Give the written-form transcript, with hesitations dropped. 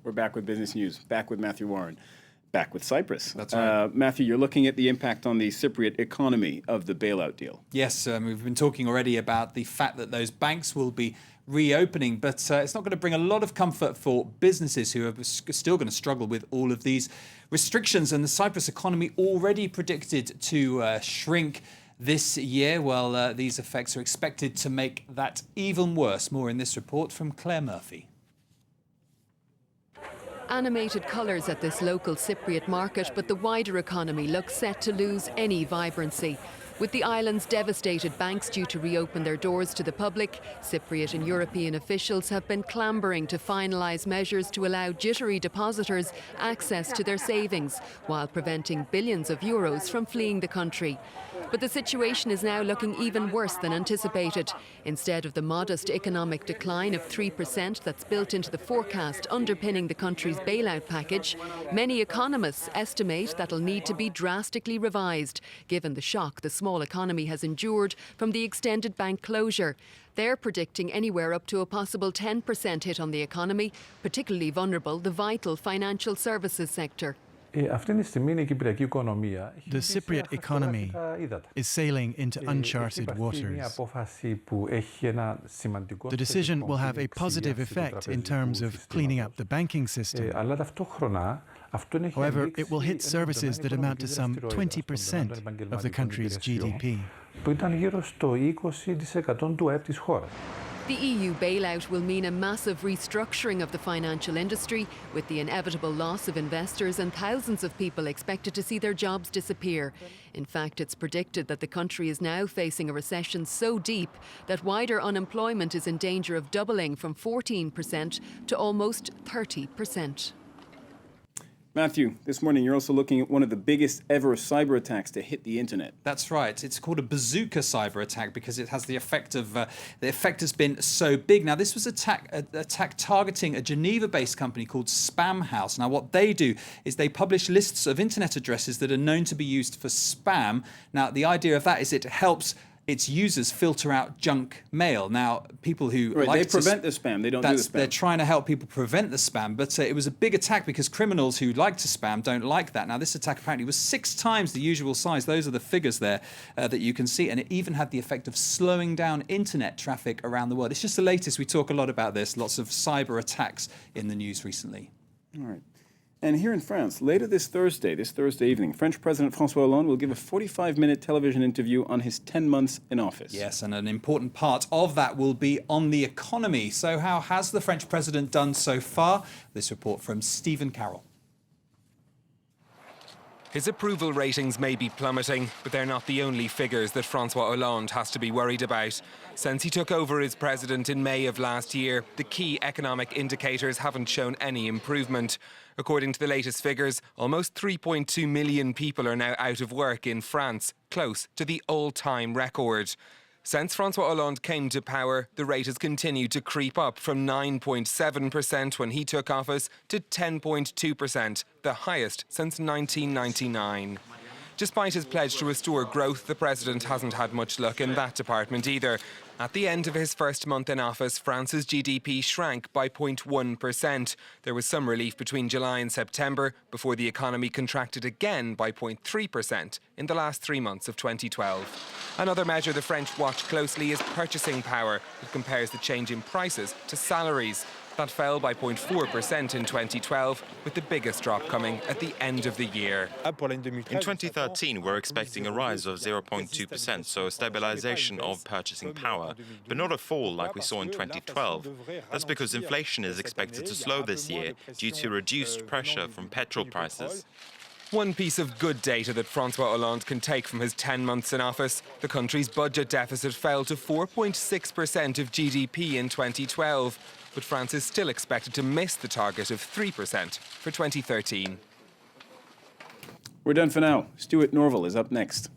We're back with business news, back with Matthew Warren, back with Cyprus. That's right. Matthew, you're looking at the impact on the Cypriot economy of the bailout deal. Yes, we've been talking already about the fact that those banks will be reopening, but it's not going to bring a lot of comfort for businesses who are still going to struggle with all of these restrictions. And the Cyprus economy already predicted to shrink this year. Well, these effects are expected to make that even worse. More in this report from Claire Murphy. Animated colours at this local Cypriot market, but the wider economy looks set to lose any vibrancy. With the island's devastated banks due to reopen their doors to the public, Cypriot and European officials have been clambering to finalise measures to allow jittery depositors access to their savings, while preventing billions of euros from fleeing the country. But the situation is now looking even worse than anticipated. Instead of the modest economic decline of 3% that's built into the forecast underpinning the country's bailout package, many economists estimate that'll need to be drastically revised, given the shock the small economy has endured from the extended bank closure. They're predicting anywhere up to a possible 10% hit on the economy, particularly vulnerable the vital financial services sector. The Cypriot economy is sailing into uncharted waters. The decision will have a positive effect in terms of cleaning up the banking system. However, it will hit services that amount to some 20% of the country's GDP. The EU bailout will mean a massive restructuring of the financial industry, with the inevitable loss of investors and thousands of people expected to see their jobs disappear. In fact, it's predicted that the country is now facing a recession so deep that wider unemployment is in danger of doubling from 14% to almost 30%. Matthew, this morning you're also looking at one of the biggest ever cyber attacks to hit the internet. That's right. It's called a bazooka cyber attack because it has the effect of the effect has been so big. Now, this was an attack targeting a Geneva-based company called Spam House. Now, what they do is they publish lists of internet addresses that are known to be used for spam. Now, the idea of that is it helps its users filter out junk mail. Now, people who they prevent the spam. They don't do the spam. They're trying to help people prevent the spam, but it was a big attack because criminals who like to spam don't like that. Now, this attack apparently was 6 times the usual size. Those are the figures there that you can see, and it even had the effect of slowing down internet traffic around the world. It's just the latest. We talk a lot about this. Lots of cyber attacks in the news recently. All right. And here in France, later this Thursday evening, French President François Hollande will give a 45-minute television interview on his 10 months in office. Yes, and an important part of that will be on the economy. So how has the French president done so far? This report from Stephen Carroll. His approval ratings may be plummeting, but they're not the only figures that François Hollande has to be worried about. Since he took over as president in May of last year, the key economic indicators haven't shown any improvement. According to the latest figures, almost 3.2 million people are now out of work in France, close to the all-time record. Since François Hollande came to power, the rate has continued to creep up from 9.7% when he took office to 10.2%, the highest since 1999. Despite his pledge to restore growth, the president hasn't had much luck in that department either. At the end of his first month in office, France's GDP shrank by 0.1%. There was some relief between July and September before the economy contracted again by 0.3% in the last 3 months of 2012. Another measure the French watch closely is purchasing power. It compares the change in prices to salaries. That fell by 0.4% in 2012, with the biggest drop coming at the end of the year. In 2013, we're expecting a rise of 0.2%, so a stabilization of purchasing power, but not a fall like we saw in 2012. That's because inflation is expected to slow this year due to reduced pressure from petrol prices. One piece of good data that François Hollande can take from his 10 months in office, the country's budget deficit fell to 4.6% of GDP in 2012. But France is still expected to miss the target of 3% for 2013. We're done for now. Stuart Norville is up next.